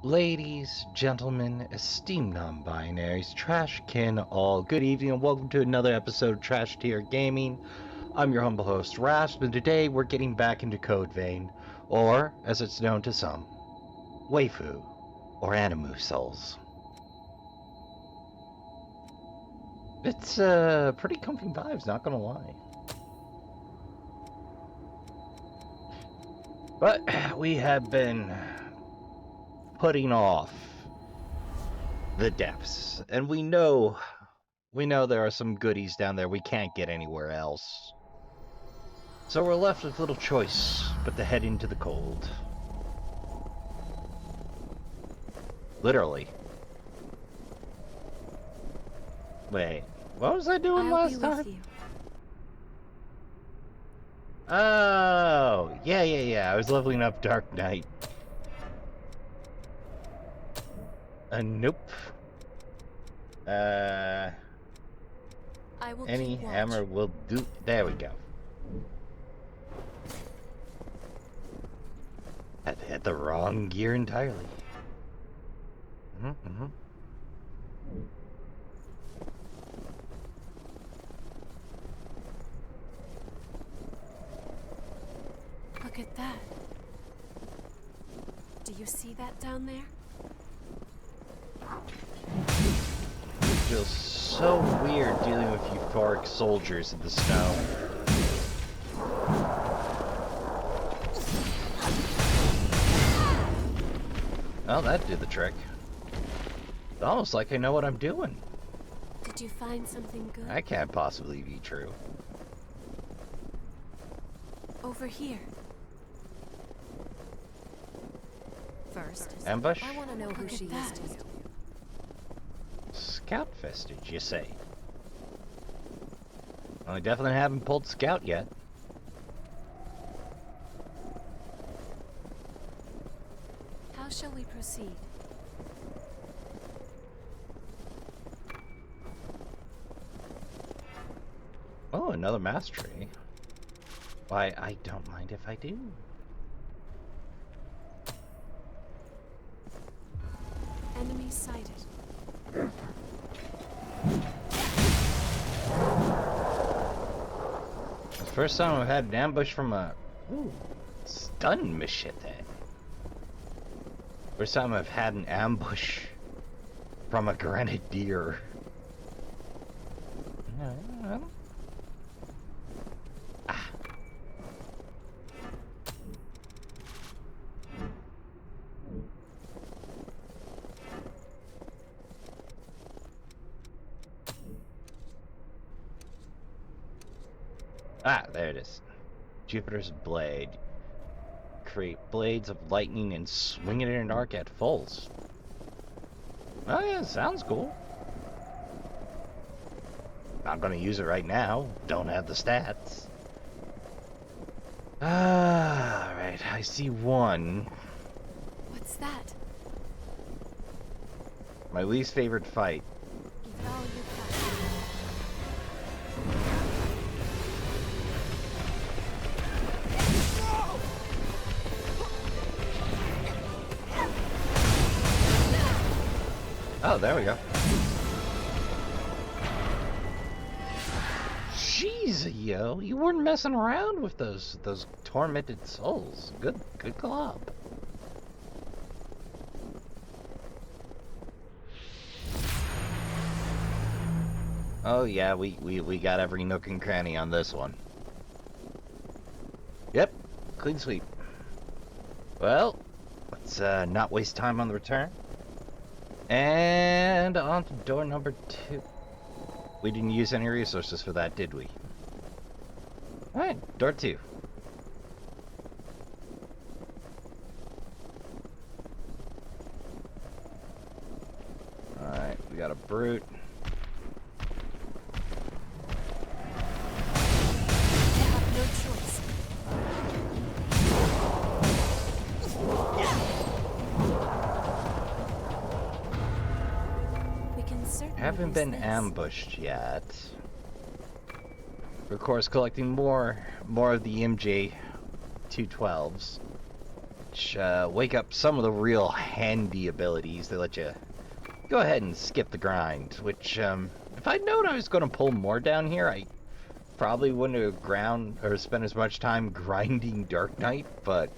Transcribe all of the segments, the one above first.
Ladies, gentlemen, esteemed non-binaries, trash kin all, good evening and welcome to another episode of Trash Tier Gaming. I'm your humble host, Rasp, and today we're getting back into Code Vein, or, as it's known to some, Waifu, or Animu Souls. It's, pretty comfy vibes, not gonna lie. But we have been putting off the depths, and we know there are some goodies down there we can't get anywhere else. So we're left with little choice but to head into the cold. Literally. Wait, what was I doing last time? Oh, yeah. I was leveling up Dark Knight. Nope. Any hammer will do. There we go. Had the wrong gear entirely. Look at that. Do you see that down there? It feels so weird dealing with euphoric soldiers in the snow. Oh, that did the trick. It's almost like I know what I'm doing. Did you find something good? That can't possibly be true. Over here. First, Ambush? I want to know who she is to you. Scout vestige, you say? Well, I definitely haven't pulled Scout yet. How shall we proceed? Oh, another mastery. Why, I don't mind if I do. Enemy sighted. The first time I've had an ambush from a stun machete. First time I've had an ambush from a grenadier. There it is. Jupiter's Blade. Create blades of lightning and swing it in an arc at fulls. Oh yeah, sounds cool. Not gonna use it right now. Don't have the stats. Alright, I see one. What's that? My least favorite fight. Give all you got. Oh, there we go. Jeez, yo, you weren't messing around with those tormented souls. Good club. Oh yeah, we got every nook and cranny on this one. Yep, clean sweep. Well, let's not waste time on the return. And on to door number 2. We didn't use any resources for that, did we? Alright, door 2. Alright, we got a brute. Haven't been ambushed yet. Of course, collecting more of the MJ 212s. which wake up some of the real handy abilities. They let you go ahead and skip the grind, which, if I'd known I was going to pull more down here, I probably wouldn't have ground or spent as much time grinding Dark Knight, but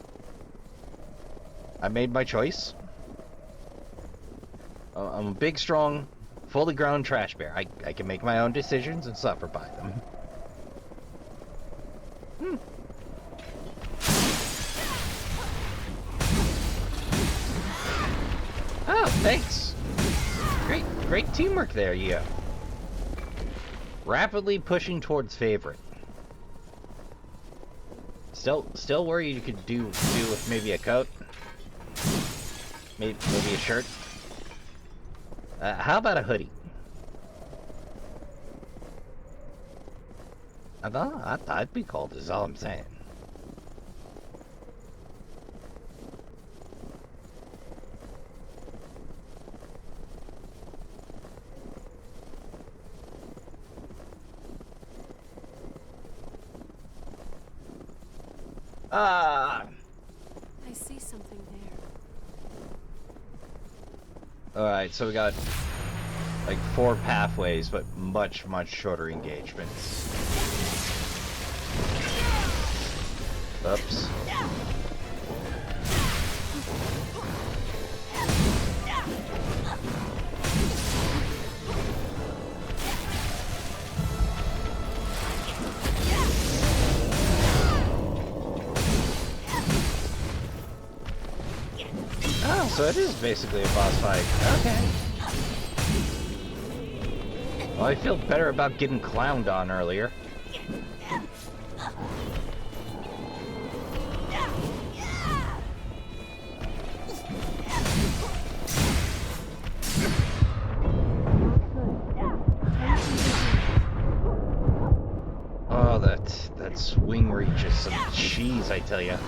I made my choice. I'm a big, strong, fully grown trash bear. I can make my own decisions and suffer by them. Oh, thanks. Great teamwork there, you. Rapidly pushing towards favorite. Still worried you could do with maybe a coat, maybe a shirt. How about a hoodie? I thought I'd be cold. Is all I'm saying. I see something there. Alright, so we got like 4 pathways, but much shorter engagements. Oops. Oh, so it is basically a boss fight. Okay. Well, I feel better about getting clowned on earlier. Oh, that swing reach is some cheese, I tell ya.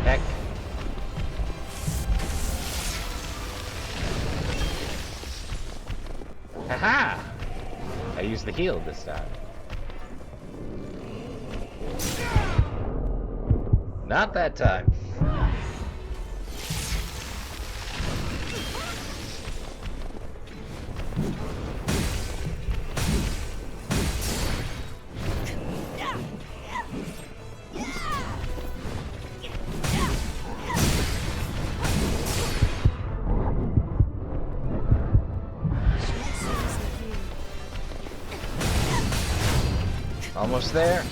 Heck. Haha! I used the heal this time. Not that time. Almost there.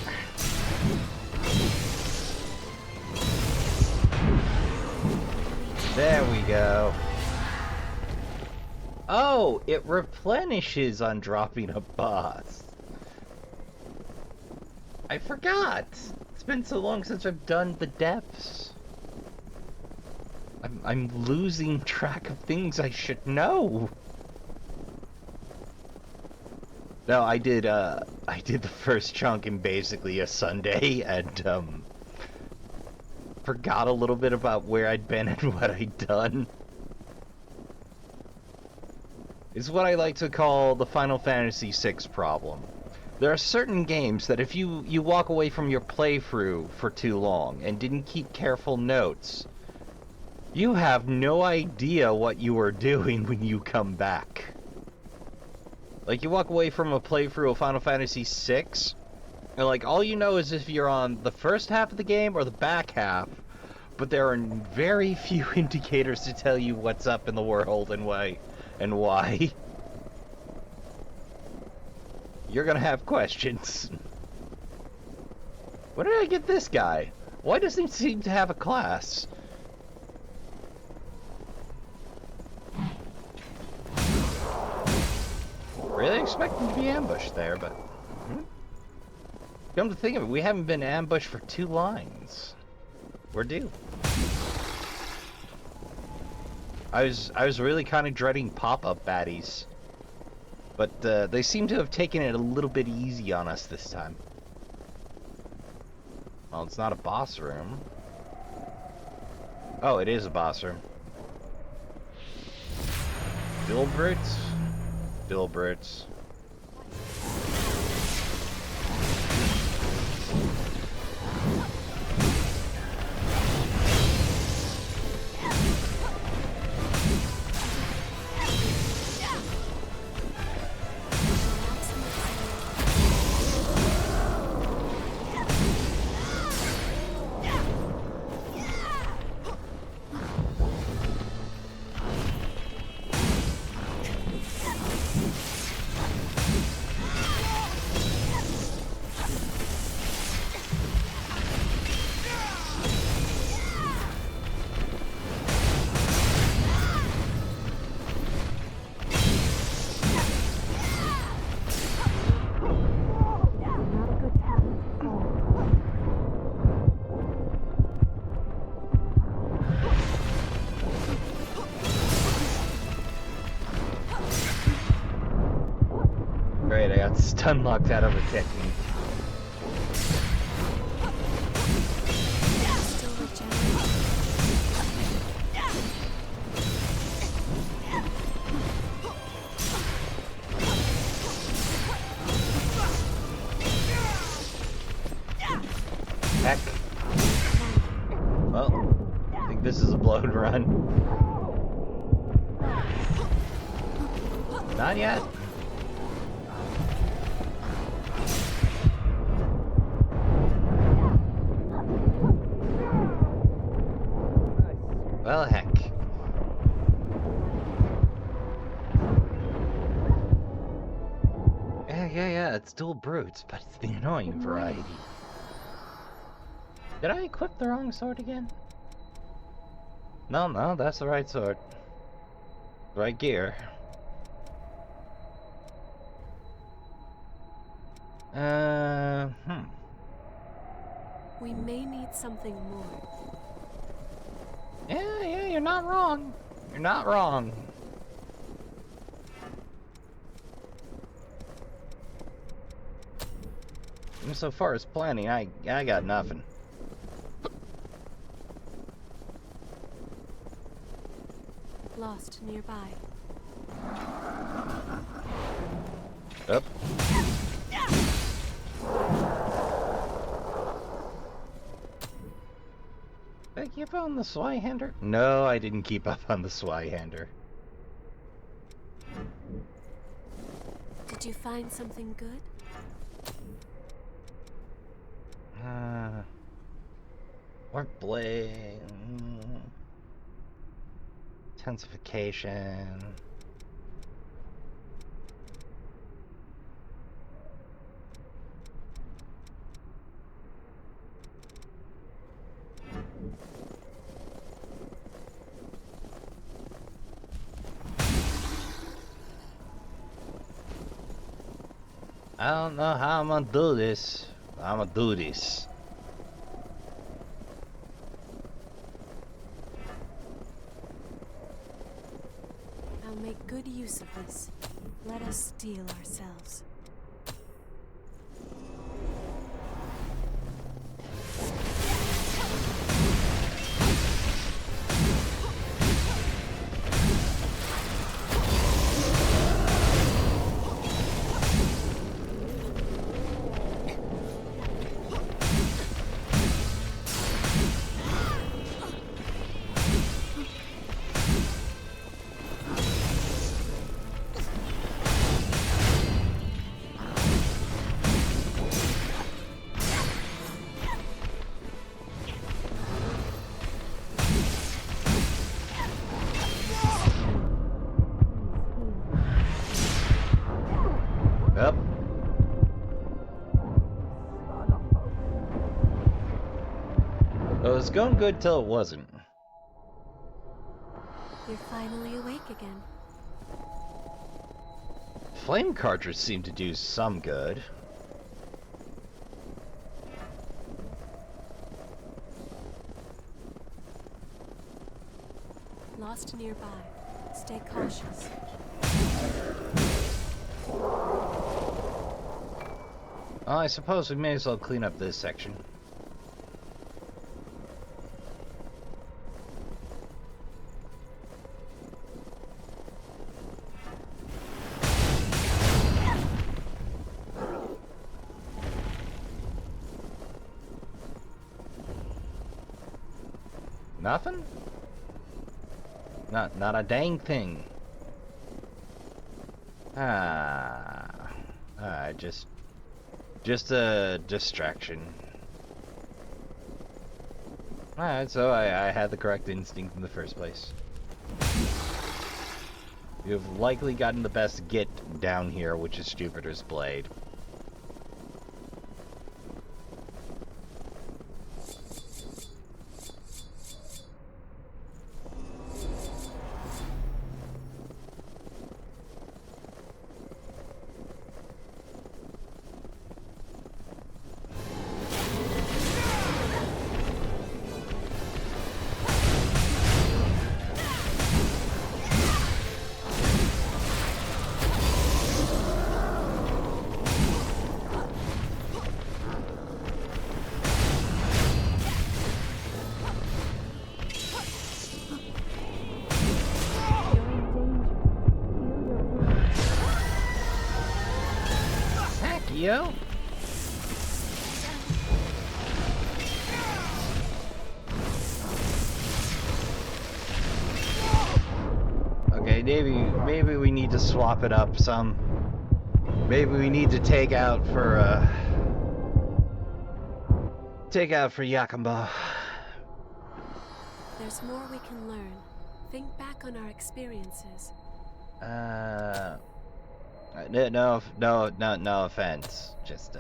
There we go. Oh, it replenishes on dropping a boss. I forgot. It's been so long since I've done the depths. I'm losing track of things I should know. No, I did the first chunk in basically a Sunday and forgot a little bit about where I'd been and what I'd done. It's what I like to call the Final Fantasy VI problem. There are certain games that if you walk away from your playthrough for too long and didn't keep careful notes, you have no idea what you were doing when you come back. Like, you walk away from a playthrough of Final Fantasy VI, and like, all you know is if you're on the first half of the game or the back half, but there are very few indicators to tell you what's up in the world and why. You're gonna have questions. Where did I get this guy? Why doesn't he seem to have a class? Really expecting to be ambushed there, but come to think of it, we haven't been ambushed for 2 lines. We're due. I was really kind of dreading pop-up baddies. But they seem to have taken it a little bit easy on us this time. Well, it's not a boss room. Oh, it is a boss room. Bill Brutes? Bill Brutes. Great, I got stun locked out of a technique. Still regenerating. Heck. Well, I think this is a blow and run. Not yet. Well, heck. Yeah, it's still brutes, but it's the annoying variety. Did I equip the wrong sword again? No, that's the right sword. Right gear. We may need something more. Yeah, you're not wrong. You're not wrong. And so far as planning, I got nothing. Lost nearby. Up. Did I keep on the Swyhander? No, I didn't keep up on the Swyhander. Did you find something good? Or blade. Intensification. I don't know how I'm gonna do this. I'm gonna do this. I'll make good use of this. Let us steel ourselves. Yep. It was going good till it wasn't. You're finally awake again. Flame cartridge seemed to do some good. Lost nearby. Stay cautious. Well, I suppose we may as well clean up this section. Nothing? Not a dang thing. Just a distraction. Alright, so I had the correct instinct in the first place. You've likely gotten the best get down here, which is Jupiter's Blade. Yo. Okay, maybe we need to swap it up some. Maybe we need to take out for Yakamba. There's more we can learn. Think back on our experiences. No offense. Just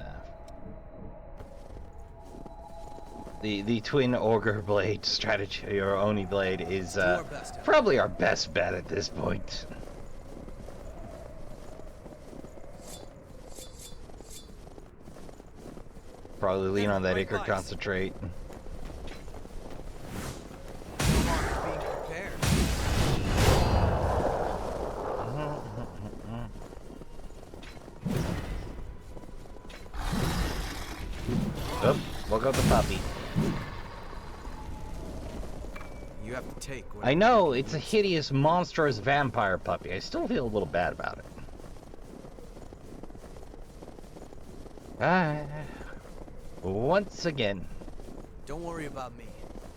the twin auger blade strategy or Oni blade is probably our best bet at this point. Probably lean on that Ichor concentrate. Oh, woke up the puppy. You have to take what I know, it's a hideous, monstrous vampire puppy. I still feel a little bad about it. Once again. Don't worry about me.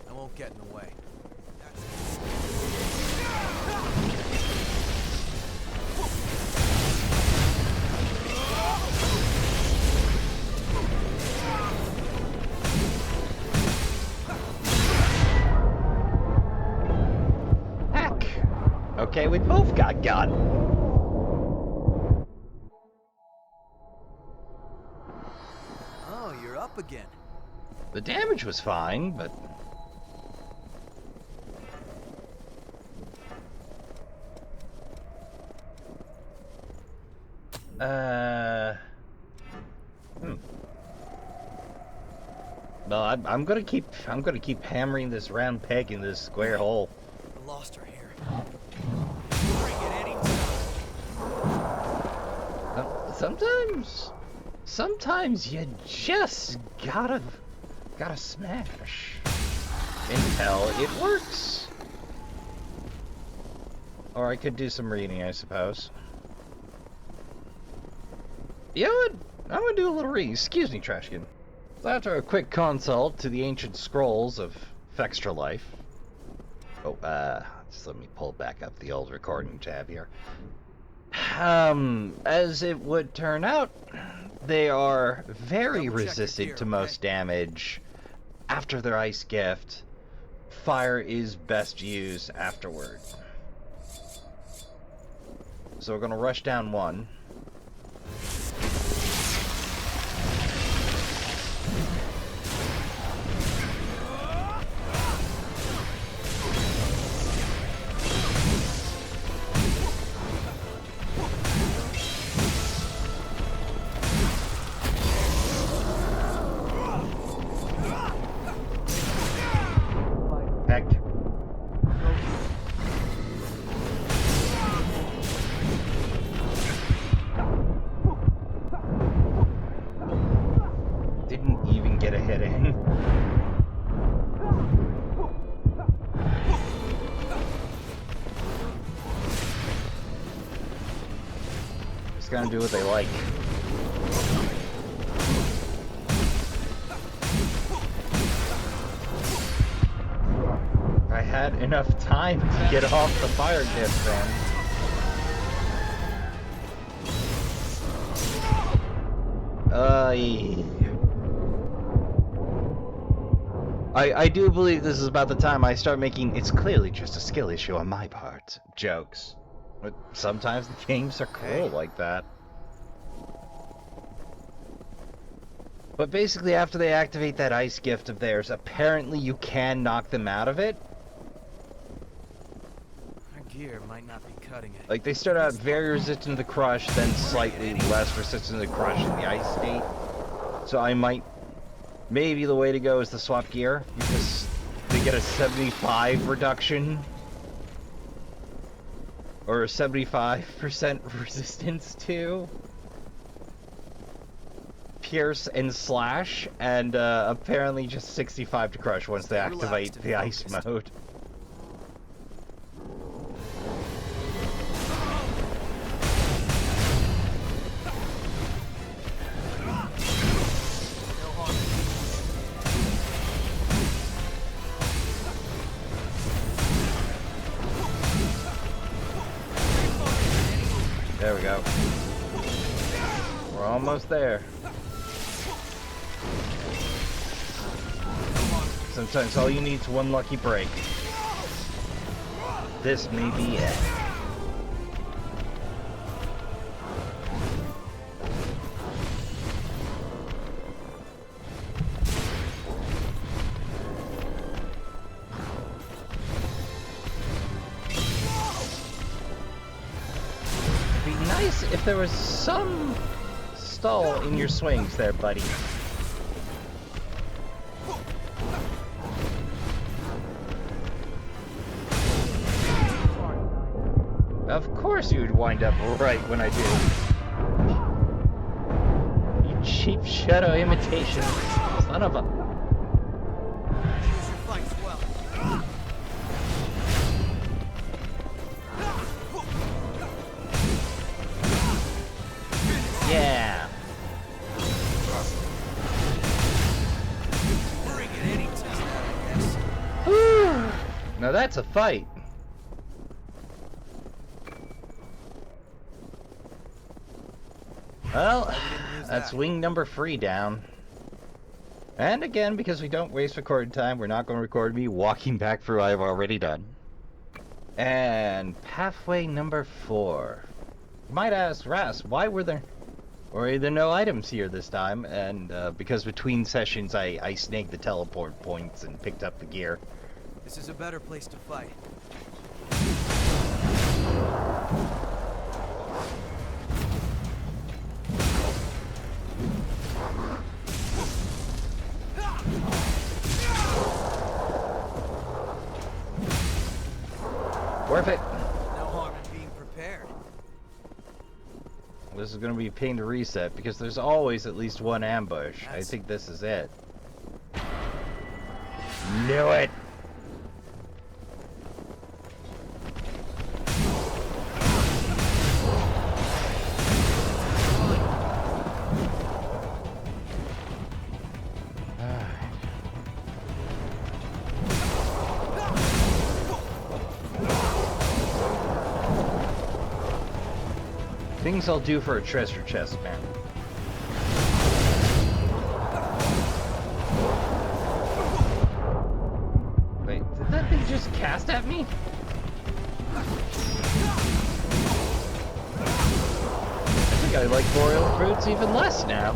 I won't get in the way. Okay, we both got gun. Oh, you're up again. The damage was fine, but... No, I'm gonna keep hammering this round peg in this square hole. I lost her here. Sometimes you just gotta smash until it works. Or I could do some reading, I suppose. You know what? I'm gonna do a little reading. Excuse me, Trashkin. So after a quick consult to the ancient scrolls of Fextra Life. Oh, just let me pull back up the old recording tab here. As it would turn out, they are very resistant to most damage after their ice gift. Fire is best used afterward. So we're gonna rush down one. Didn't even get a hit in. Just gonna do what they like. I had enough time to get off the fire gift then. I do believe this is about the time I start making "it's clearly just a skill issue on my part" jokes. But sometimes the games are cool like that. But basically, after they activate that ice gift of theirs, apparently you can knock them out of it. Our gear might not be cutting it. Like, they start out very resistant to the crush, then slightly less resistant to the crush in the ice state. So maybe the way to go is to swap gear, because they get a 75 reduction. Or a 75% resistance to Pierce and Slash, and apparently just 65 to crush once they activate the ice mode. There we go. We're almost there. Sometimes all you need is one lucky break. This may be it. It'd be nice if there was some stall in your swings there, buddy. Of course you would wind up right when I do. You cheap shadow imitation son of a... Choose your fights well. Yeah. Bring it anytime, I guess. Whew. Now that's a fight. Well, that's wing number 3 down. And again, because we don't waste recording time, we're not going to record me walking back through what I've already done. And pathway number 4. You might ask, Ras, why were there no items here this time? And because between sessions I snagged the teleport points and picked up the gear. This is a better place to fight. Worth it. No harm in being prepared. This is going to be a pain to reset because there's always at least one ambush. I think this is it. Knew it. Things I'll do for a treasure chest, man. Wait, did that thing just cast at me? I think I like boreal fruits even less now.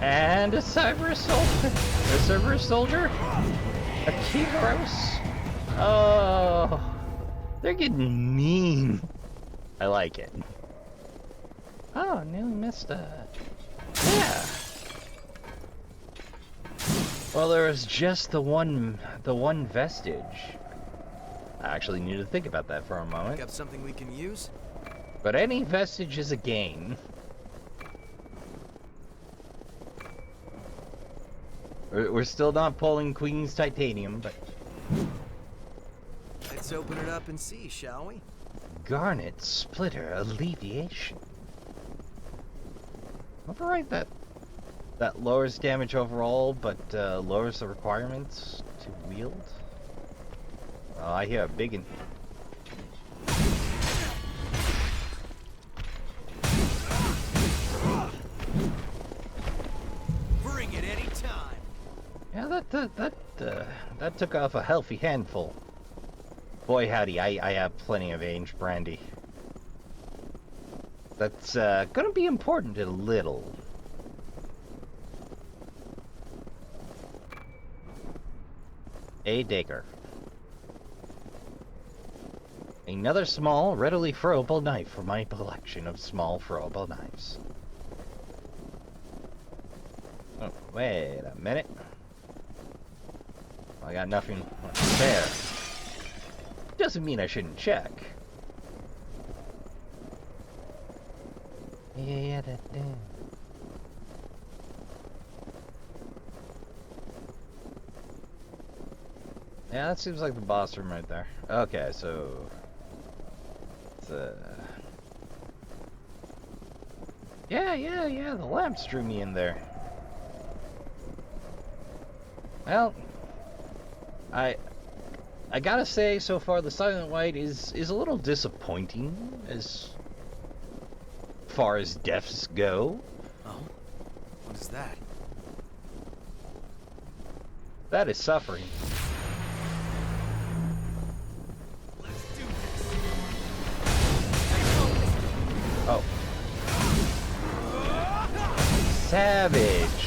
And a Cerberus soldier? A Keyros? Oh, they're getting mean. I like it. Oh, nearly missed a... Yeah. Well, there was just the one vestige. I actually need to think about that for a moment. Got something we can use? But any vestige is a gain. We're still not pulling Queen's titanium, but... Let's open it up and see, shall we? Garnet splitter alleviation. Override that lowers damage overall, but lowers the requirements to wield. Oh, I hear a big one. Bring it any time. Yeah, that took off a healthy handful. Boy howdy, I have plenty of aged brandy. That's gonna be important a little. A dagger. Another small, readily throwable knife for my collection of small throwable knives. Oh, wait a minute. I got nothing there. Doesn't mean I shouldn't check. Yeah, that. Yeah, that seems like the boss room right there. Okay, so it's yeah, the lamps drew me in there. Well, I gotta say, so far the Silent White is a little disappointing as far as deaths go. Oh? What is that? That is suffering. Let's do this. Oh. Savage.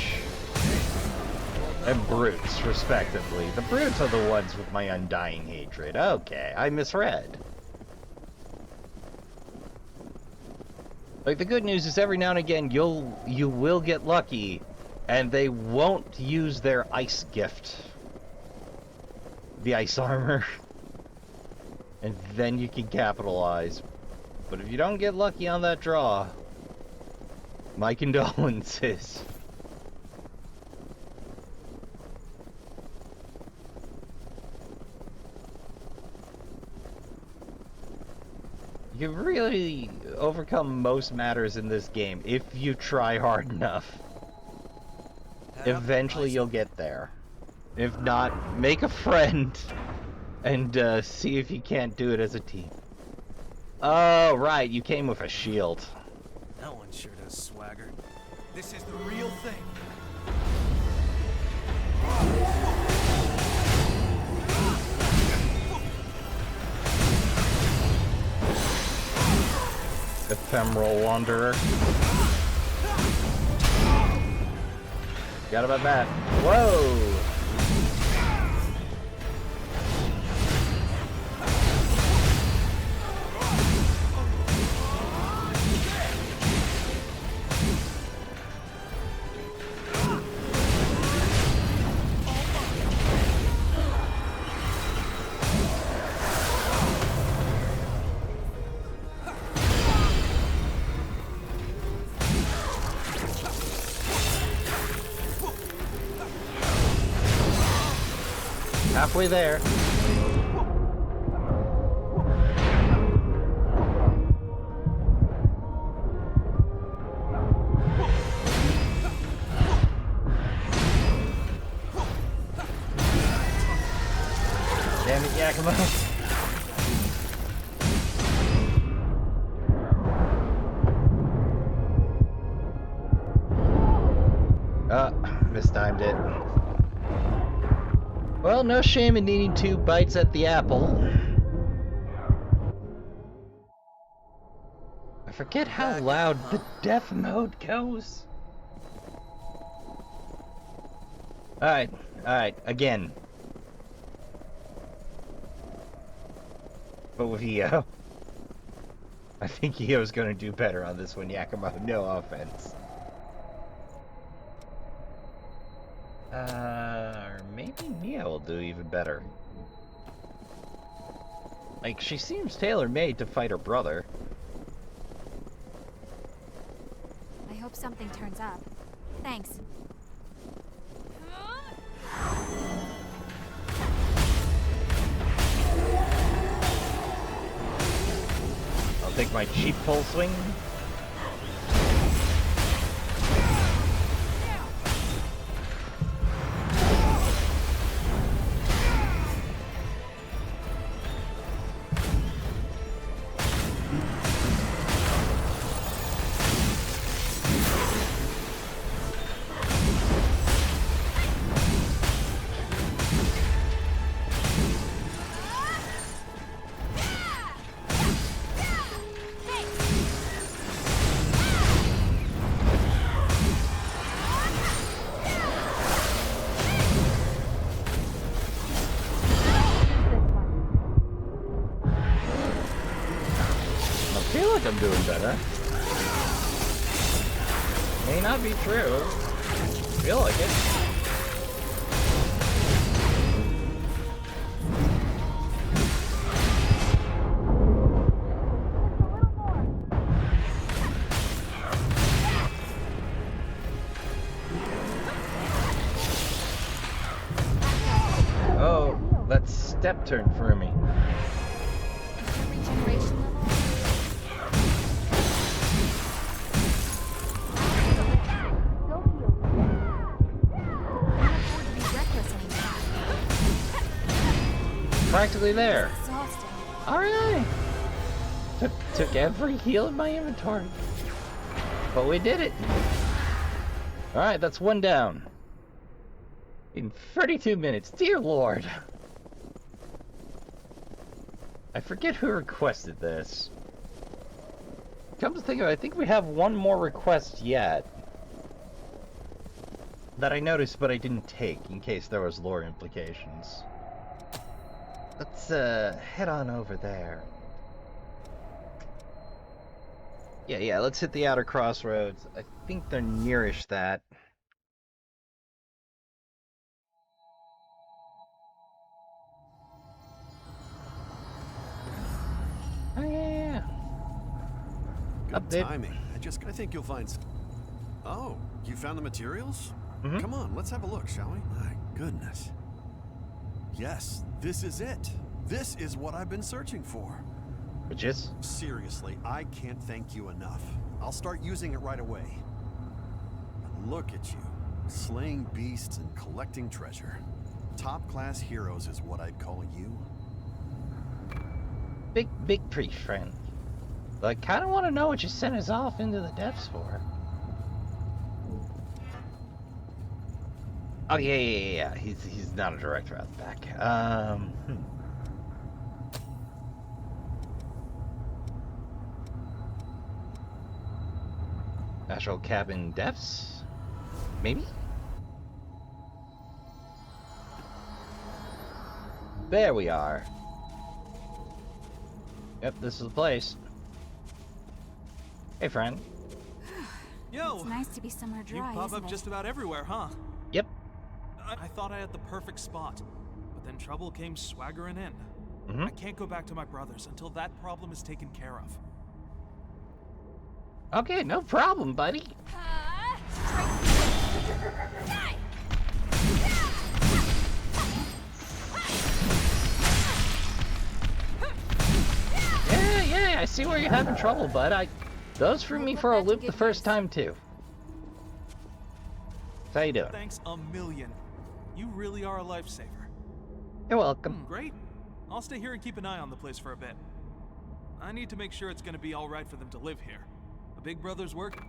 And brutes, respectively. The brutes are the ones with my undying hatred. Okay, I misread. Like, the good news is every now and again you will get lucky, and they won't use their ice gift. The ice armor. And then you can capitalize. But if you don't get lucky on that draw, my condolences. You really overcome most matters in this game if you try hard enough. Eventually you'll get there. If not, make a friend and see if you can't do it as a team. Oh, right, you came with a shield. That one sure does swagger. This is the real thing. Ephemeral Wanderer. Forgot about that. Whoa! Halfway there. Damn it, Yakima. Mistimed it. Well, no shame in needing 2 bites at the apple. I forget how loud the death mode goes. Alright, again. But with EO. I think Io's gonna do better on this one, Yakumo. No offense. Or maybe Mia will do even better. Like, she seems tailor-made to fight her brother. I hope something turns up. Thanks. I'll take my cheap pole swing. I feel like I'm doing better. May not be true. Feel like it. Oh, that step turn for me. Regeneration level? Practically there. Exhausting. Alright. Took every heal in my inventory. But we did it. Alright, that's one down. In 32 minutes. Dear Lord. I forget who requested this. Come to think of it, I think we have one more request yet. That I noticed but I didn't take in case there was lore implications. Let's head on over there. Yeah, let's hit the outer crossroads. I think they're nearish that. Oh yeah. Good Update. timing. I think you'll find. Oh, you found the materials? Mhm. Come on, let's have a look, shall we? My goodness. Yes, this is it. This is what I've been searching for. Which is? Seriously, I can't thank you enough. I'll start using it right away. But look at you, slaying beasts and collecting treasure. Top-class heroes is what I'd call you. Big priest friend. But I kind of want to know what you sent us off into the depths for. Oh yeah. He's not a direct route back. Natural cabin depths? Maybe? There we are. Yep, this is the place. Hey, friend. Yo! It's nice to be somewhere You dry, pop isn't up it? just about everywhere, huh? Yep. I thought I had the perfect spot, but then trouble came swaggering in. Mm-hmm. I can't go back to my brothers until that problem is taken care of. Okay, no problem, buddy. Yeah, I see where you're having trouble, bud. Those threw me for a loop the first time, too. How you doing? Thanks a million. You really are a lifesaver. You're welcome. Great. I'll stay here and keep an eye on the place for a bit. I need to make sure it's gonna be alright for them to live here. The big brother's work.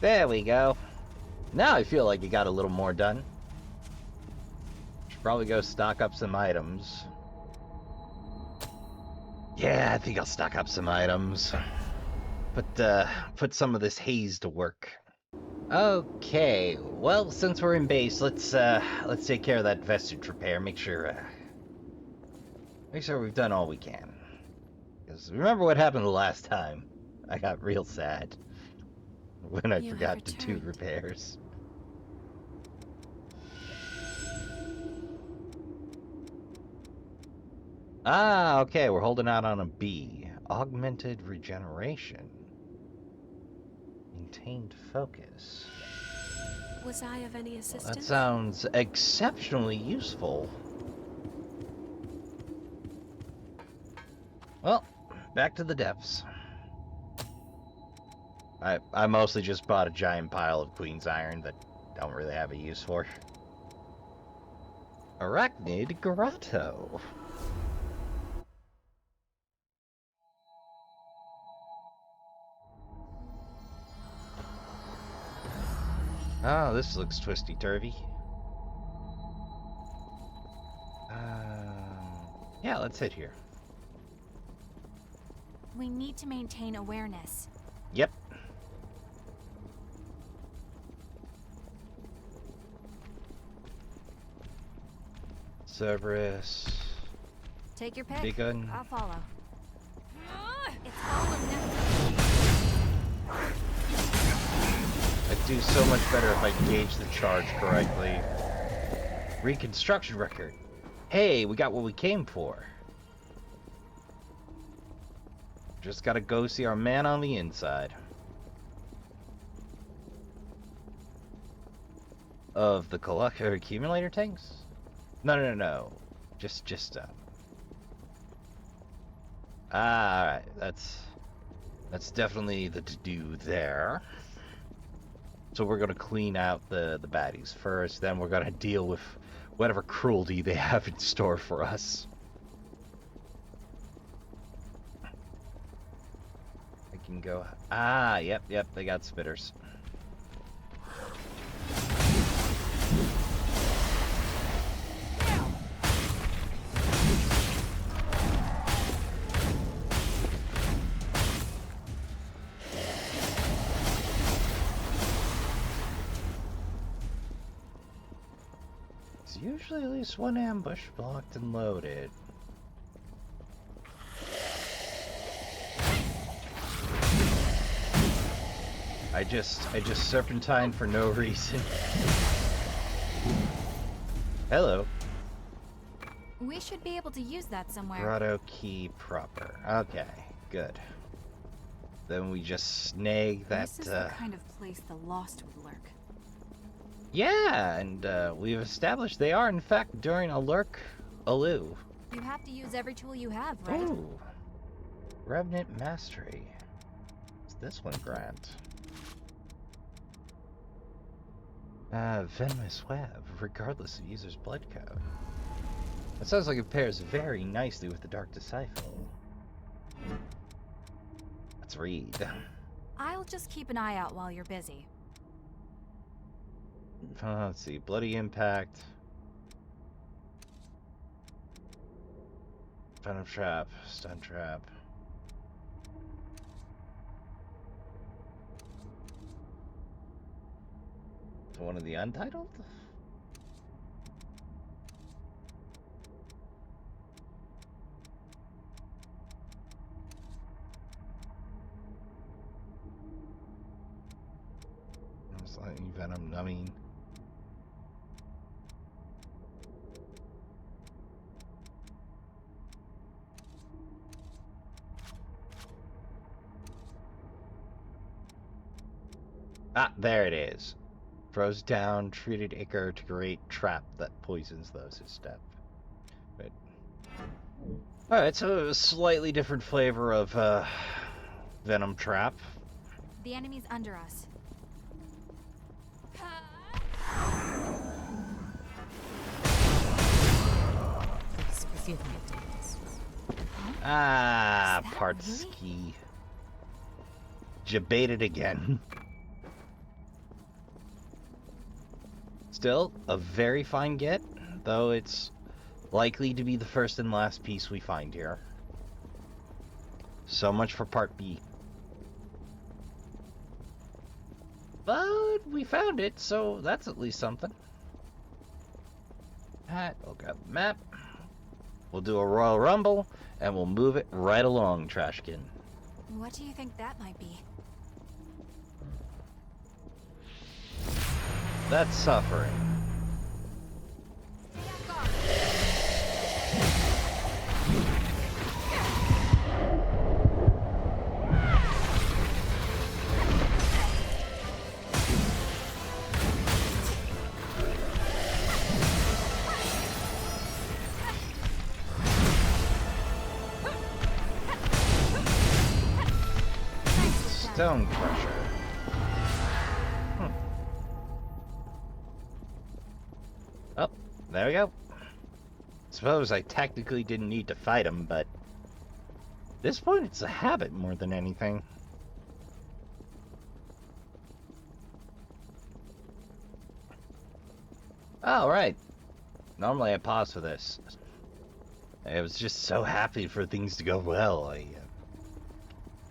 There we go. Now I feel like you got a little more done. Should probably go stock up some items. Yeah, I think I'll stock up some items. Put some of this haze to work. Okay, well, since we're in base, let's take care of that vestige repair. Make sure we've done all we can. 'Cause remember what happened the last time? I got real sad when I You have forgot to do returned. repairs. Ah, okay, we're holding out on a B. Augmented regeneration. Maintained focus. Was I of any assistance? That sounds exceptionally useful. Well, back to the depths. I mostly just bought a giant pile of Queen's Iron that don't really have a use for. Arachnid Grotto. Oh, this looks twisty-turvy. Yeah, let's hit here. We need to maintain awareness. Yep. Cerberus. Take your pick. Big gun. I'll follow. It's all or nothing. I'd do so much better if I gauge the charge correctly. Reconstruction record. Hey, we got what we came for. Just gotta go see our man on the inside. Of the collector accumulator tanks? No. Just alright, that's definitely the to-do there. So we're gonna clean out the baddies first, then we're gonna deal with whatever cruelty they have in store for us. I can go. Ah, yep, they got spitters. There's usually at least one ambush blocked and loaded. I just serpentine for no reason. Hello. We should be able to use that somewhere. Grotto key proper. Okay, good. Then we just snag that. This is the kind of place the Lost would lurk. Yeah, and we've established they are in fact during a lurk aloo. You have to use every tool you have, right? Ooh. Revenant Mastery. What's this one grant? Venomous Web, regardless of user's blood code. That sounds like it pairs very nicely with the Dark Disciple. Let's read. I'll just keep an eye out while you're busy. Let's see. Bloody Impact. Venom Trap. Stun Trap. One of the Untitled? It's like Venom Numbing. Ah, there it is. Throws down treated ichor to create trap that poisons those who step. Wait. Alright, so a slightly different flavor of Venom Trap. The enemy's under us. Please forgive me, Davis. Ah, Is that Partski. Jebaited again. Still, a very fine get, though it's likely to be the first and last piece we find here. So much for Part B. But we found it, so that's at least something. Alright, we'll grab the map. We'll do a Royal Rumble, And we'll move it right along, Trashkin. What do you think that might be? That's suffering. Stone Crusher. Oh, there we go. Suppose I technically didn't need to fight him, but at this point it's a habit more than anything. Oh, right. Normally I pause for this. I was just so happy for things to go well. I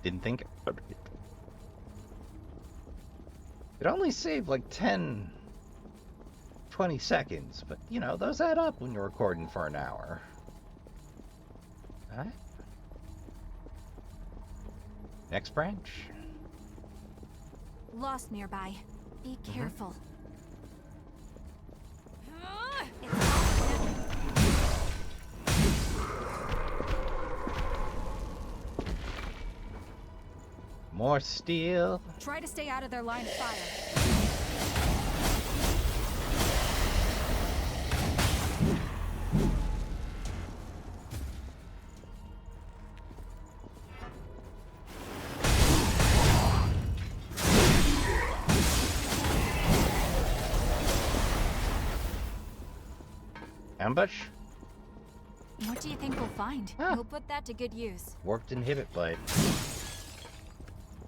didn't think about it. It only saved like 10, 20 seconds, but you know, those add up when you're recording for an hour. Alright. Next branch. Lost nearby. Be careful. More steel. Try to stay out of their line of fire. Ambush? What do you think we'll find? Ah. We'll put that to good use. Warped Inhibit Blade.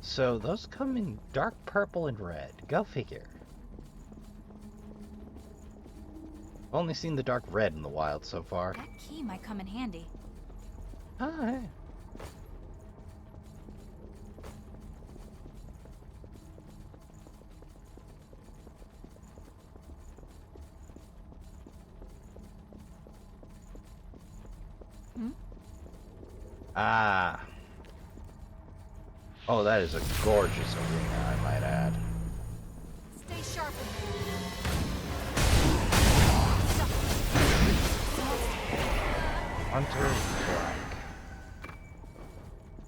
So those come in dark purple and red. Go figure. I've only seen the dark red in the wild so far. That key might come in handy. Hi. Ah. Oh, that is a gorgeous arena, I might add. Stay sharp. Hunter's Flag.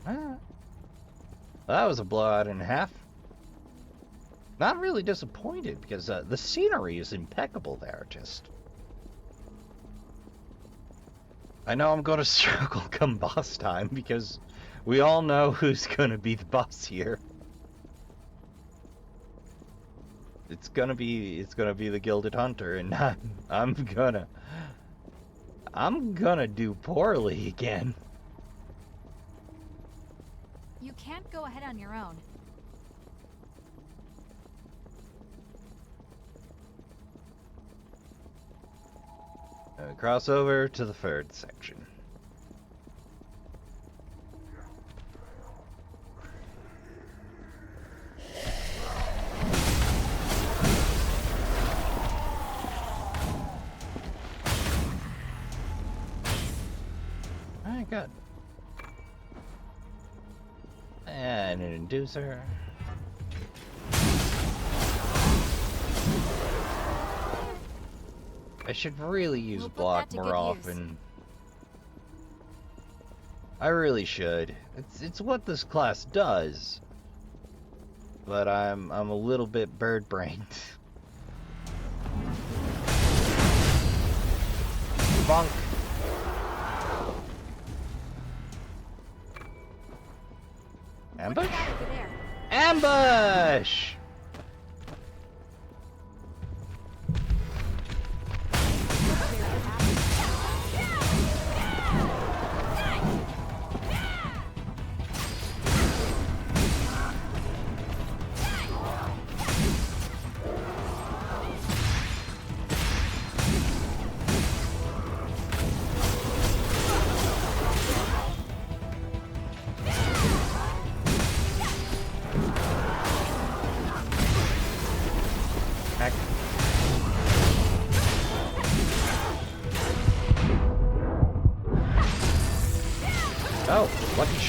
Ah. That was a blowout and a half. Not really disappointed because the scenery is impeccable there, just. I know I'm going to struggle come boss time because we all know who's going to be the boss here. It's gonna be the Gilded Hunter, and I'm gonna do poorly again. You can't go ahead on your own. Cross over to the third section. Alright, good. And an inducer. I should really use We'll put block that to more good often. I really should. It's what this class does. But I'm a little bit bird-brained. Bonk. Ambush? What do you got over there? Ambush!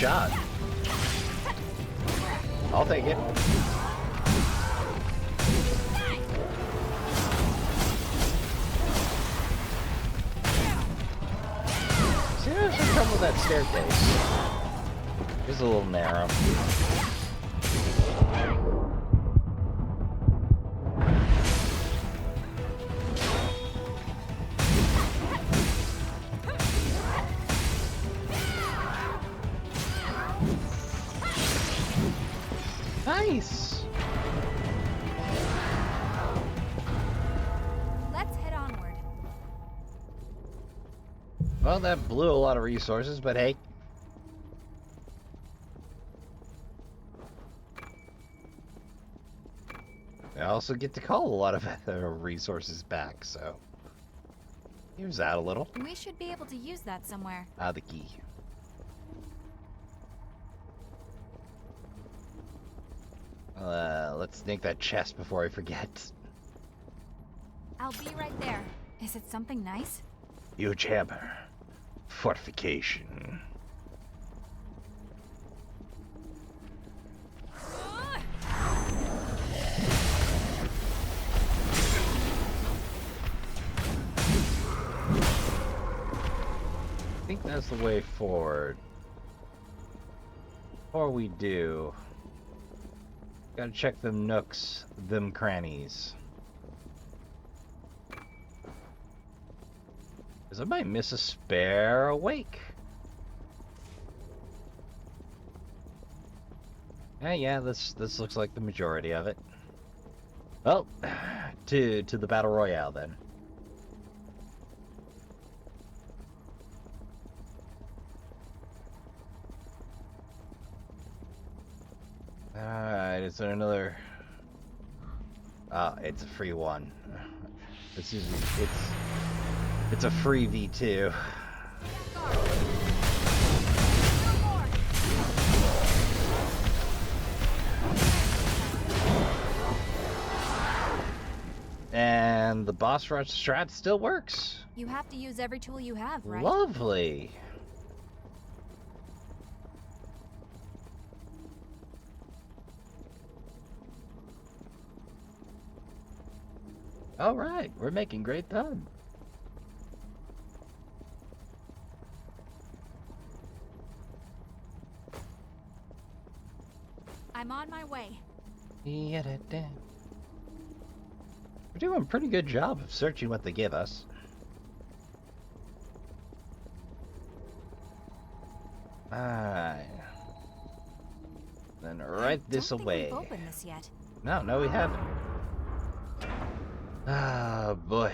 shot. I'll take it. See, there's some trouble with that staircase. It's a little narrow. Nice! Let's head onward. Well, that blew a lot of resources, but hey. I also get to call a lot of resources back, so use that a little. We should be able to use that somewhere. Ah, the key. Let's snake that chest before I forget. I'll be right there. Is it something nice? Huge hammer. Fortification. I think that's the way forward. Before we do, gotta check them nooks, them crannies. Cause I might miss a spare awake. Yeah, this looks like the majority of it. Well, to the battle royale then. Alright, is there another? Ah, it's a free one. It's usually it's a free V2. And the boss rush strat still works. You have to use every tool you have, right? Lovely. All right, we're making great time. I'm on my way. We're doing a pretty good job of searching what they give us. Alright. Then right this don't think away. We've opened this yet. No, we haven't. Ah, boy.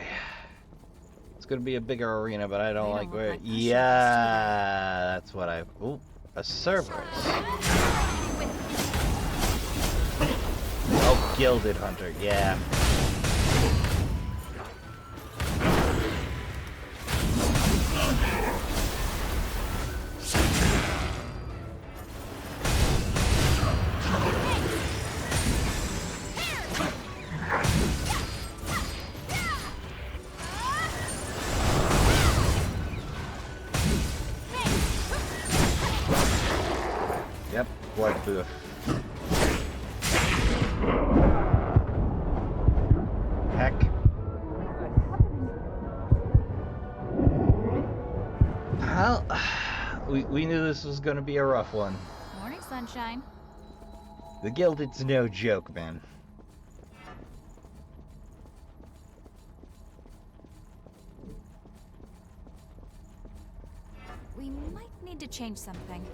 It's gonna be a bigger arena, but I don't like where. Like pushovers, Yeah, that's what I. Ooh, a Cerberus. Oh, Gilded Hunter. Yeah. Yep, blood booth. Heck. Well, we knew this was gonna be a rough one. Morning, sunshine. The Gilded's no joke, man. We might need to change something.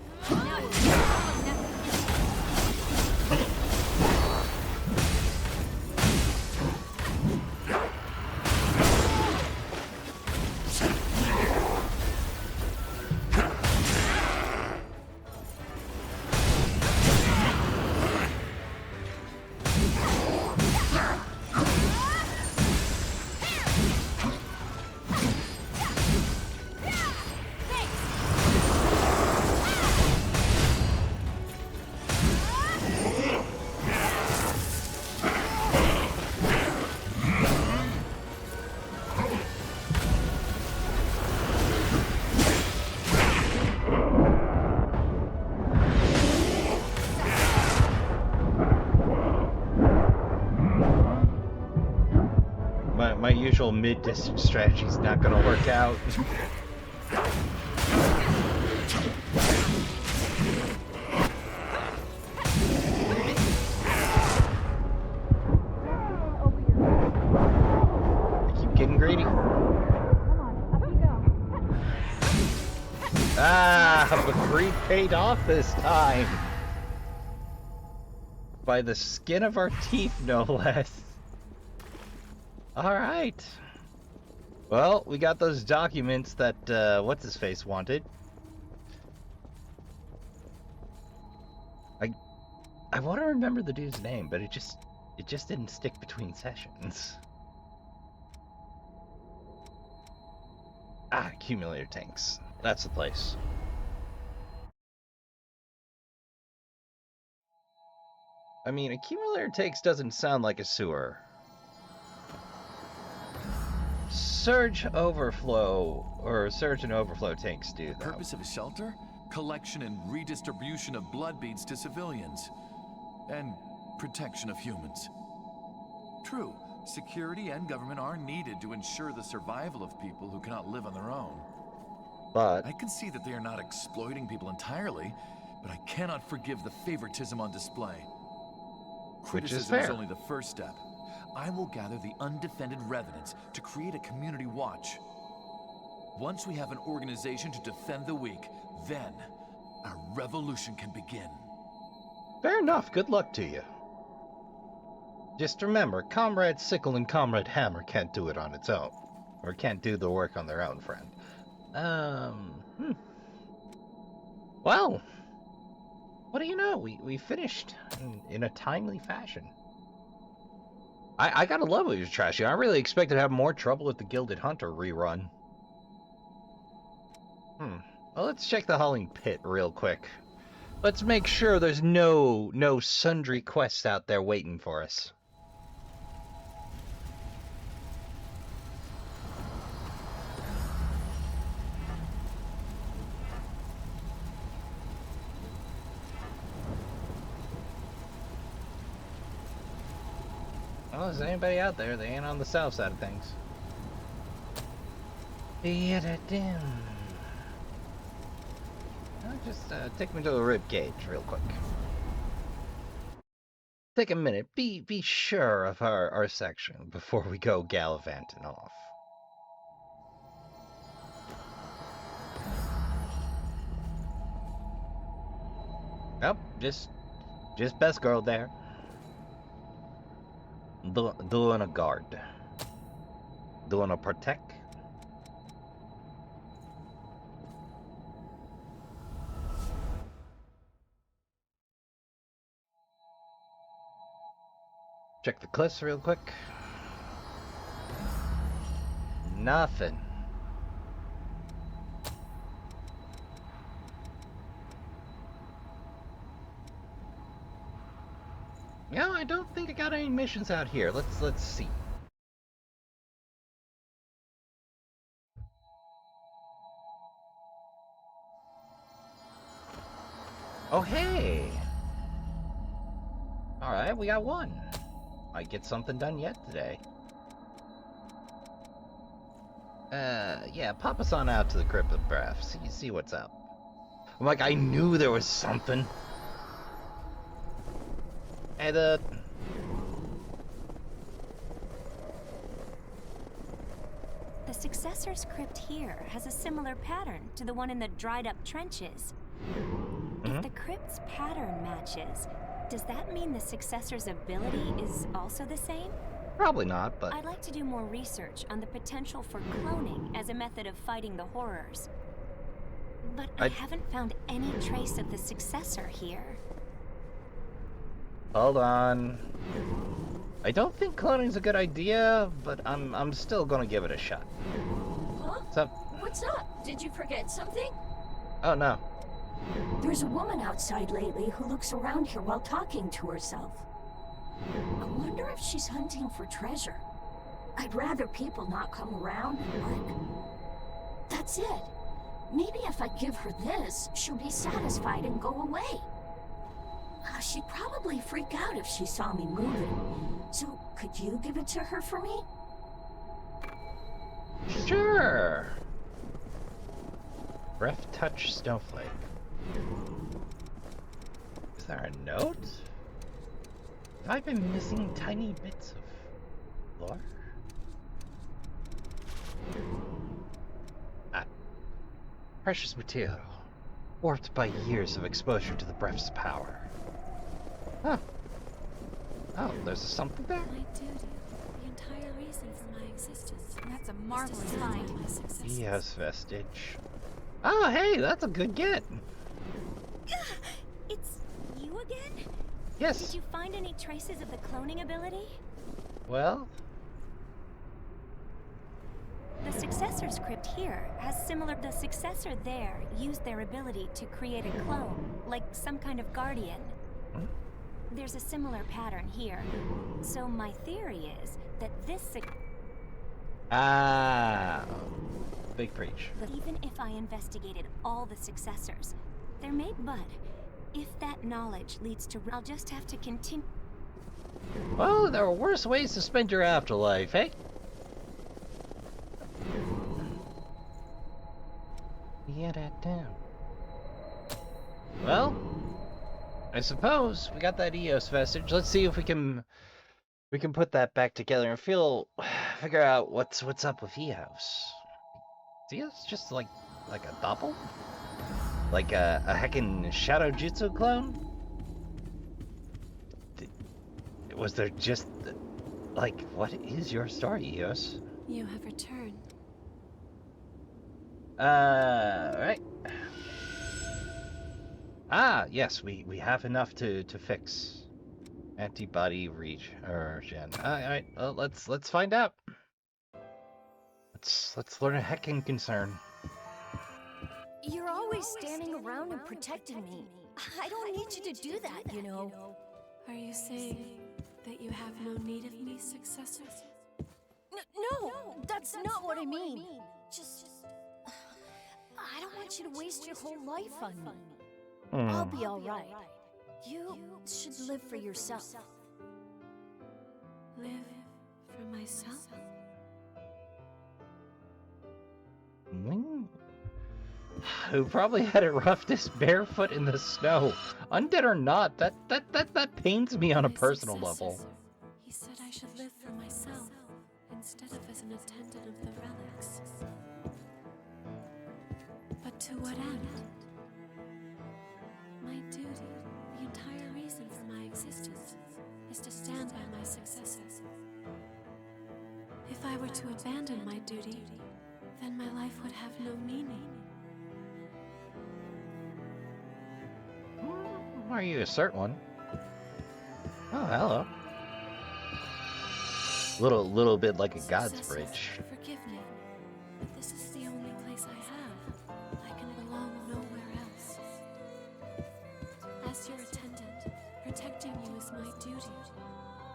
usual mid-distance strategy's not gonna work out. I keep getting greedy. Come on, up you go. Ah, but greed paid off this time. By the skin of our teeth, no less. Alright. Well, we got those documents that, what's-his-face wanted. I want to remember the dude's name, but it just didn't stick between sessions. Ah, accumulator tanks. That's the place. I mean, accumulator tanks doesn't sound like a sewer. Surge and overflow tanks do, though. Purpose of a shelter? Collection and redistribution of blood beads to civilians. And protection of humans. True, security and government are needed to ensure the survival of people who cannot live on their own. But I can see that they are not exploiting people entirely, but I cannot forgive the favoritism on display. which is Criticism is fair. only the first step. I will gather the undefended revenants to create a community watch. Once we have an organization to defend the weak, then our revolution can begin. Fair enough. Good luck to you. Just remember, Comrade Sickle and Comrade Hammer can't do it on its own. Or can't do the work on their own, friend. Well, what do you know? We finished in a timely fashion. I gotta love it was trashy. I really expected to have more trouble with the Gilded Hunter rerun. Well, let's check the Hulling Pit real quick. Let's make sure there's no sundry quests out there waiting for us. Well, is anybody out there? They ain't on the south side of things. Just take me to the rib cage real quick. Take a minute. Be sure of our section before we go gallivanting off. Yep, just best girl there. Doing a guard. Doing a protect. Check the cliffs real quick. Nothing. No, I don't think I got any missions out here. Let's see. Oh hey. All right, we got one. Might get something done yet today. Yeah, pop us on out to the cryptograph. See what's up. I'm like, I knew there was something. And The Successor's crypt here has a similar pattern to the one in the dried-up trenches. If the crypt's pattern matches, does that mean the Successor's ability is also the same? probably not, but I'd like to do more research on the potential for cloning as a method of fighting the horrors. But I haven't found any trace of the Successor here. hold on. I don't think cloning's a good idea, but I'm still gonna give it a shot. Huh? What's up? What's up? Did you forget something? Oh no. There's a woman outside lately who looks around here while talking to herself. I wonder if she's hunting for treasure. I'd rather people not come around and like... That's it. Maybe if I give her this, she'll be satisfied and go away. She'd probably freak out if she saw me moving. So, could you give it to her for me? Sure. Breath touch snowflake. Is there a note? Have I been missing tiny bits of lore? Ah, precious material, warped by years of exposure to the breath's power. Huh. Oh, there's something there? My duty, the entire reason for my existence. That's a marvelous find. My success. Yes, vestige. Oh, hey, that's a good get. It's you again? Yes. Did you find any traces of the cloning ability? Well, The Successor's crypt here has similar. The Successor there used their ability to create a clone, like some kind of guardian. There's a similar pattern here. So my theory is that this big preach. But even if I investigated all the Successors, there may. But if that knowledge leads to, I'll just have to continue. Well, there are worse ways to spend your afterlife, eh? Yeah, that down. Well, I suppose we got that EOS vestige. Let's see if we can put that back together and figure out what's up with EOS. Is EOS just like a doppel? Like a heckin' Shadow Jutsu clone? Was there just like, what is your story, EOS? You have returned. Right. Ah, yes, we have enough to fix antibody gen. Alright, well, let's find out. Let's learn a heckin' concern. You're always standing around and protecting me. I don't need you to do that, you know. Are you saying that you have no need of me, Successor? No, that's not what I mean. Just... I don't want you to waste your whole life on me. I'll be alright. You should live for yourself. Live for myself? Who probably had it roughest barefoot in the snow. Undead or not, that pains me on a My personal level. successor, he said I should live for myself instead of as an attendant of the relics. But to what end? My duty, the entire reason for my existence, is to stand by my successor. If I were to abandon my duty, then my life would have no meaning. Are you assert one? Oh, hello. Little bit like a god's Successor, bridge. Forgive me, but this is the only place I have. I can belong nowhere else. As your attendant, protecting you is my duty.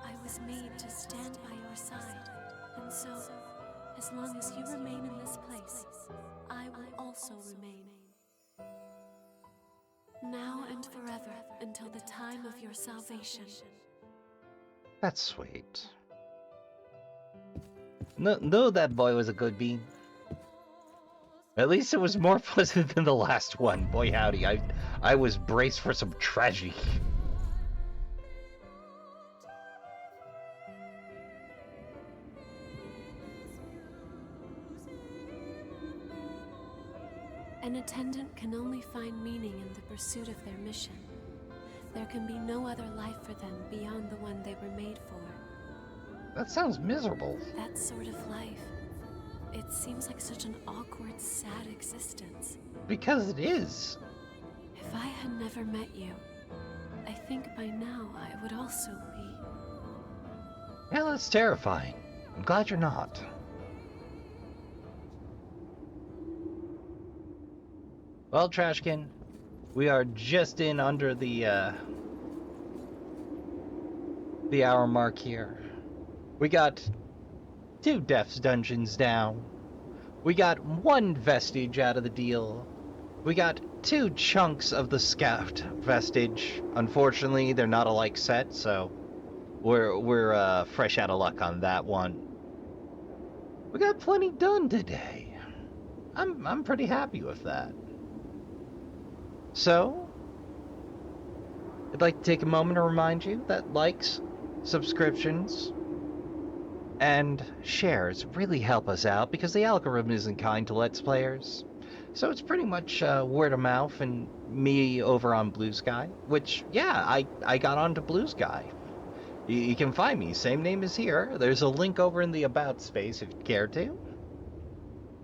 I was made to stand by your side, and so, as long as you remain in this place, I will also remain. Now and forever, until the time of your salvation. That's sweet. No, that boy was a good bean. At least it was more pleasant than the last one. Boy howdy, I was braced for some tragedy. An attendant can only find meaning in the pursuit of their mission. There can be no other life for them beyond the one they were made for. That sounds miserable. That sort of life. It seems like such an awkward, sad existence. Because it is. If I had never met you, I think by now I would also be. Yeah, that's terrifying. I'm glad you're not. Well, Trashkin, we are just in under the hour mark here. We got 2 Death's Dungeons down. We got 1 vestige out of the deal. We got 2 chunks of the Scout vestige. Unfortunately, they're not a like set, so we're fresh out of luck on that one. We got plenty done today. I'm pretty happy with that. So, I'd like to take a moment to remind you that likes, subscriptions, and shares really help us out because the algorithm isn't kind to Let's Players. So it's pretty much word of mouth and me over on Blue Sky, which, yeah, I got onto Blue Sky. You can find me, same name as here. There's a link over in the About space if you care to.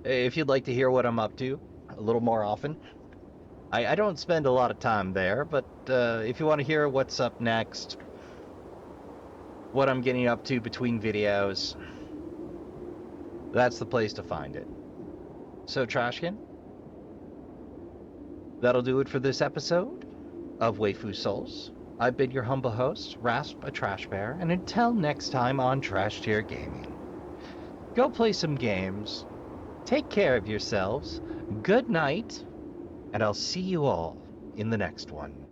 If you'd like to hear what I'm up to a little more often. I don't spend a lot of time there, but if you want to hear what's up next, what I'm getting up to between videos, that's the place to find it. So, Trashkin, that'll do it for this episode of Waifu Souls. I've been your humble host, Rasp a Trash Bear, and until next time on Trash Tier Gaming, go play some games, take care of yourselves, good night, and I'll see you all in the next one.